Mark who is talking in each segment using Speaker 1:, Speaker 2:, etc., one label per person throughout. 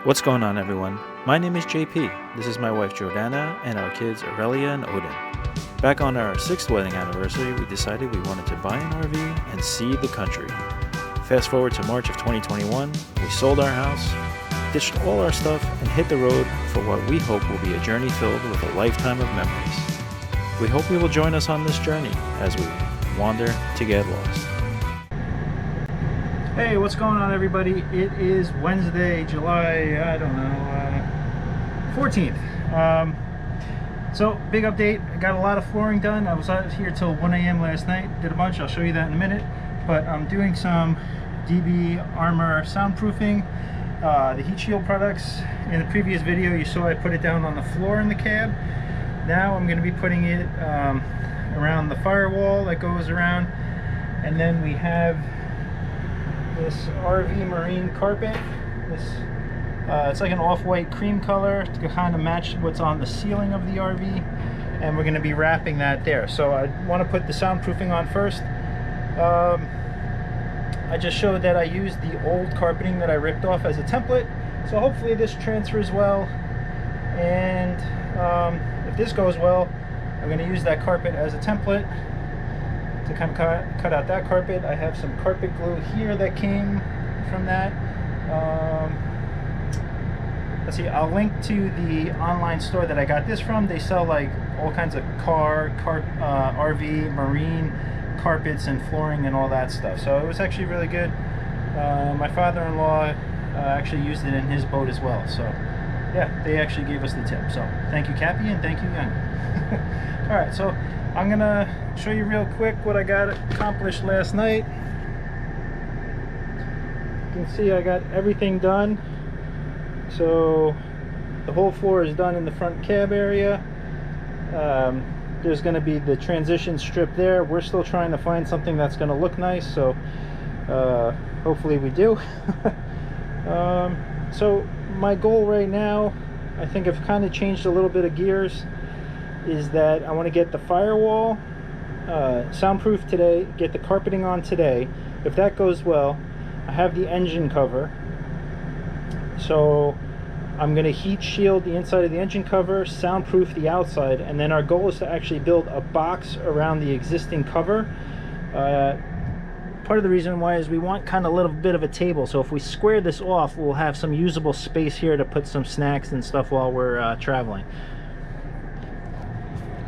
Speaker 1: What's going on, everyone? My name is JP. This is my wife Jordana and our kids Aurelia and Odin. Back on our 6th wedding anniversary, we decided we wanted to buy an RV and see the country. Fast forward to March of 2021, we sold our house, ditched all our stuff, and hit the road for what we hope will be a journey filled with a lifetime of memories. We hope you will join us on this journey as we wander to get lost. Hey, what's going on, everybody? It is Wednesday, July, 14th. So, big update. I got a lot of flooring done. I was out here till 1 a.m. last night. Did a bunch. I'll show you that in a minute. But I'm doing some dbarmor soundproofing, the heat shield products. In the previous video, you saw I put it down on the floor in the cab. Now I'm going to be putting it around the firewall that goes around. And then we have this RV marine carpet. It's like an off-white cream color to kind of match what's on the ceiling of the RV, and we're going to be wrapping that there. So I want to put the soundproofing on first. I just showed that I used the old carpeting that I ripped off as a template, so hopefully this transfers well. And if this goes well, I'm going to use that carpet as a template to kind of cut out that carpet. I have some carpet glue here that came from that. Let's see, I'll link to the online store that I got this from. They sell like all kinds of RV, marine carpets and flooring and all that stuff. So it was actually really good. My father-in-law actually used it in his boat as well. So yeah, they actually gave us the tip. So thank you, Cappy, and thank you, Young. All right, so I'm gonna show you real quick what I got accomplished last night. You can see I got everything done. So the whole floor is done in the front cab area. There's going to be the transition strip there. We're still trying to find something that's going to look nice, so hopefully we do. So my goal right now, I think I've kind of changed a little bit of gears, is that I want to get the firewall soundproof today, get the carpeting on today. If that goes well, I have the engine cover. So I'm going to heat shield the inside of the engine cover, soundproof the outside, and then our goal is to actually build a box around the existing cover. Part of the reason why is we want kind of a little bit of a table, so if we square this off, we'll have some usable space here to put some snacks and stuff while we're traveling.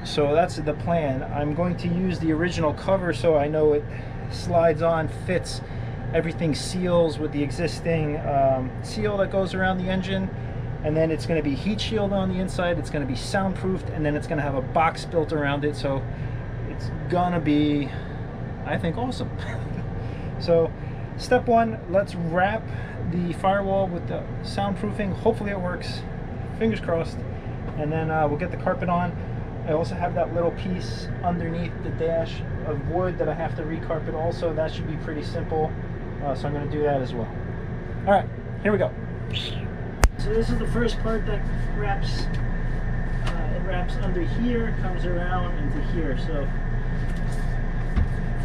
Speaker 1: So that's the plan. I'm going to use the original cover so I know it slides on, fits. Everything seals with the existing seal that goes around the engine, and then it's going to be heat shield on the inside. It's going to be soundproofed, and then it's going to have a box built around it, so it's gonna be, I think, awesome. So step one, let's wrap the firewall with the soundproofing. Hopefully it works, fingers crossed, and then we'll get the carpet on. I also have that little piece underneath the dash of wood that I have to recarpet also. That should be pretty simple. So I'm going to do that as well. All right, here we go. So this is the first part that wraps. It wraps under here, comes around into here. So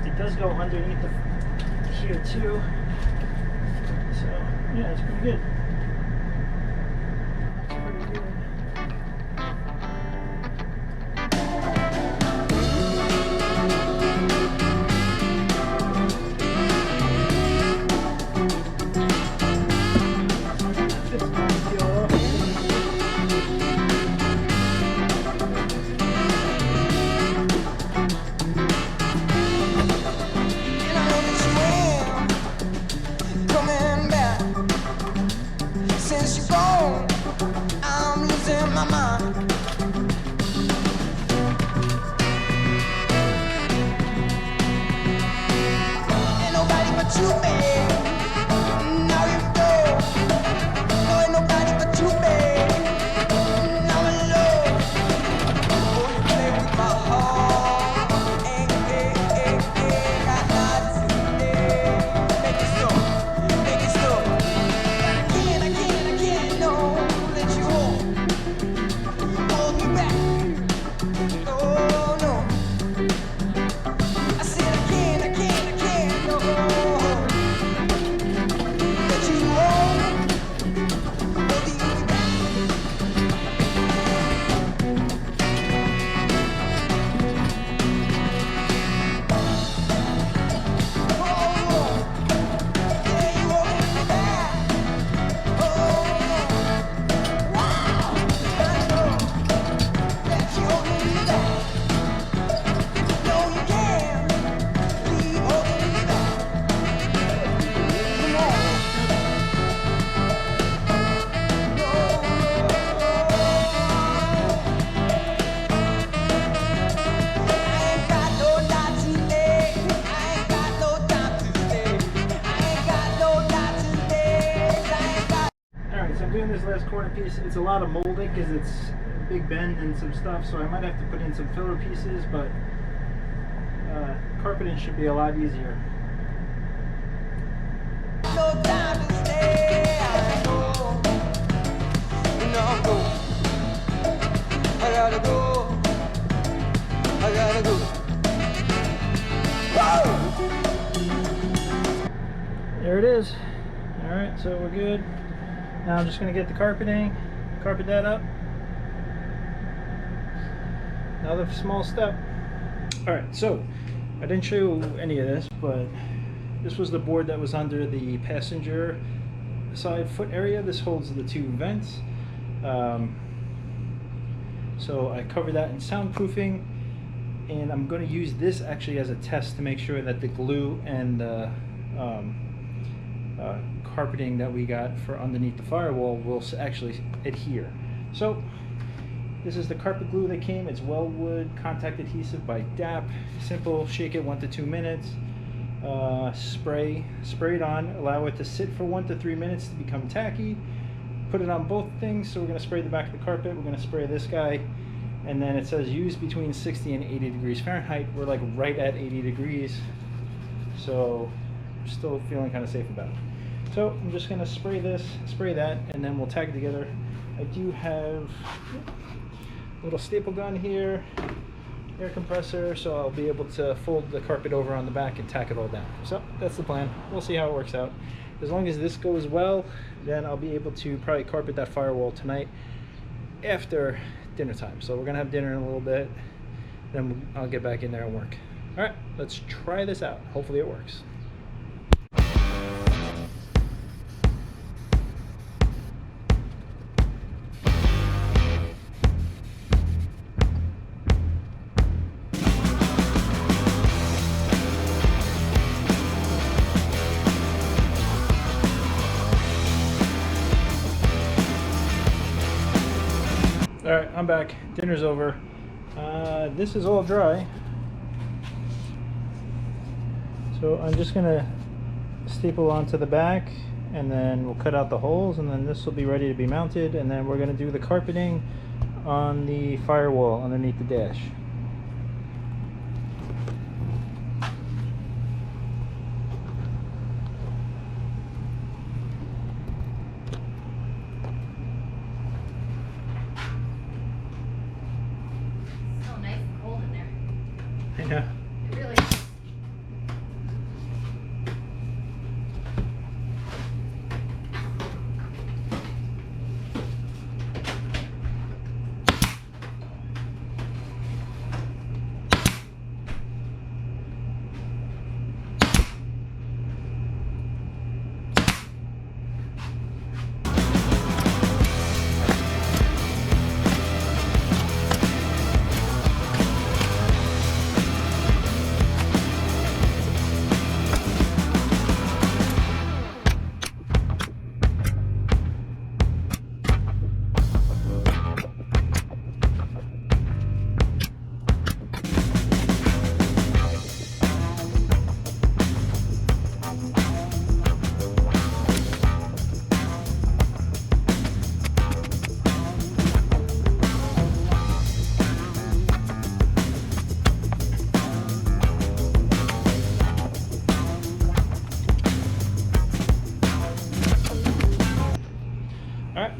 Speaker 1: it does go underneath here too. So yeah, it's pretty good.
Speaker 2: I said again, no.
Speaker 1: corner piece. It's a lot of molding because it's a big bend and some stuff, so I might have to put in some filler pieces, but carpeting should be a lot easier.
Speaker 2: No time to stay, I go. No, go. I gotta go. I gotta go.
Speaker 1: There it is. All right, so we're good. Now I'm just gonna get the carpeting, carpet that up. Another small step. All right, so I didn't show you any of this, but this was the board that was under the passenger side foot area. This holds the two vents. So I covered that in soundproofing, and I'm going to use this actually as a test to make sure that the glue and the carpeting that we got for underneath the firewall will actually adhere. So this is the carpet glue that came. It's Wellwood contact adhesive by DAP. Simple, shake it 1 to 2 minutes. Spray it on, allow it to sit for 1 to 3 minutes to become tacky. Put it on both things. So we're going to spray the back of the carpet, we're going to spray this guy, and then it says use between 60 and 80 degrees Fahrenheit. We're like right at 80 degrees, so I'm still feeling kind of safe about it. So I'm just going to spray this, spray that, and then we'll tack it together. I do have a little staple gun here, air compressor, so I'll be able to fold the carpet over on the back and tack it all down. So that's the plan. We'll see how it works out. As long as this goes well, then I'll be able to probably carpet that firewall tonight after dinner time. So we're gonna have dinner in a little bit, then I'll get back in there and work. All right, let's try this out. Hopefully it works. All right, I'm back. Dinner's over. This is all dry. So I'm just gonna staple onto the back, and then we'll cut out the holes, and then this will be ready to be mounted, and then we're gonna do the carpeting on the firewall underneath the dash. Yeah.
Speaker 3: It really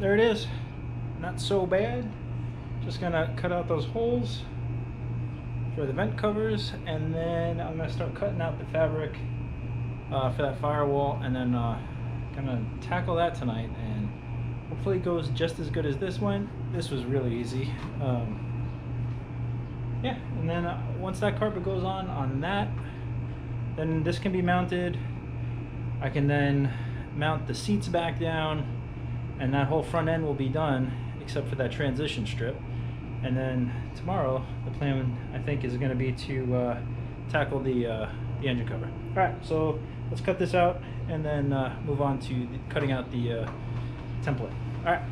Speaker 1: there it is. Not so bad. Just gonna cut out those holes for the vent covers, and then I'm gonna start cutting out the fabric for that firewall, and then gonna tackle that tonight, and hopefully it goes just as good as this one. This was really easy. Yeah, and then once that carpet goes on that, then this can be mounted. I can then mount the seats back down, and that whole front end will be done except for that transition strip. And then tomorrow the plan, I think, is going to be to tackle the engine cover. All right, so let's cut this out and then move on to cutting out the template. All right.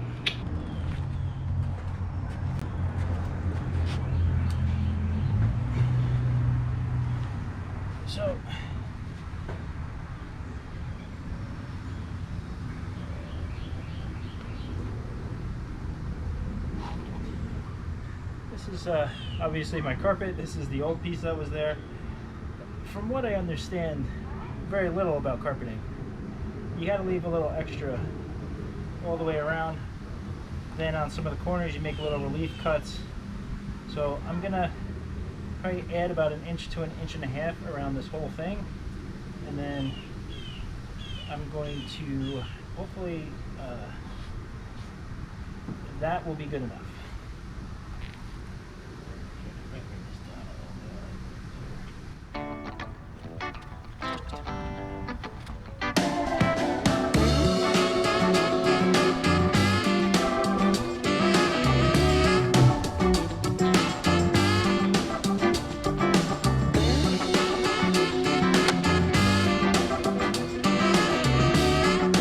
Speaker 1: So this is obviously my carpet. This is the old piece that was there. From what I understand very little about carpeting, you got to leave a little extra all the way around. Then on some of the corners you make little relief cuts. So I'm gonna probably add about 1 inch to 1.5 inches around this whole thing, and then I'm going to hopefully that will be good enough.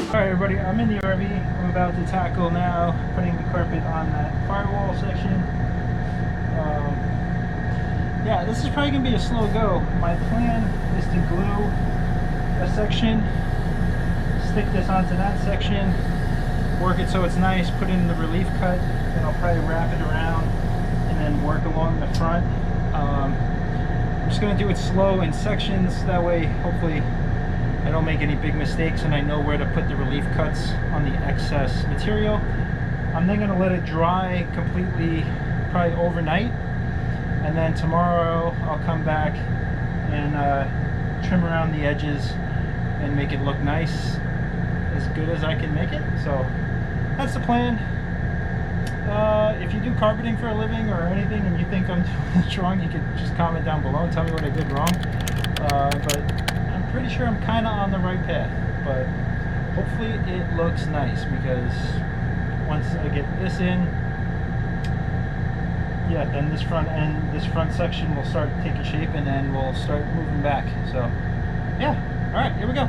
Speaker 1: Alright everybody, I'm in the RV. I'm about to tackle now putting the carpet on that firewall section. Yeah, this is probably going to be a slow go. My plan is to glue a section, stick this onto that section, work it so it's nice, put in the relief cut, then I'll probably wrap it around and then work along the front. I'm just going to do it slow in sections, that way hopefully I don't make any big mistakes and I know where to put the relief cuts on the excess material. I'm then going to let it dry completely, probably overnight, and then tomorrow I'll come back and trim around the edges and make it look nice, as good as I can make it. So that's the plan. If you do carpeting for a living or anything and you think I'm doing this wrong, you can just comment down below and tell me what I did wrong. But I'm pretty sure I'm kind of on the right path, but hopefully it looks nice, because once I get this in, yeah, then this front section will start taking shape and then we'll start moving back. So yeah, all right, here we go.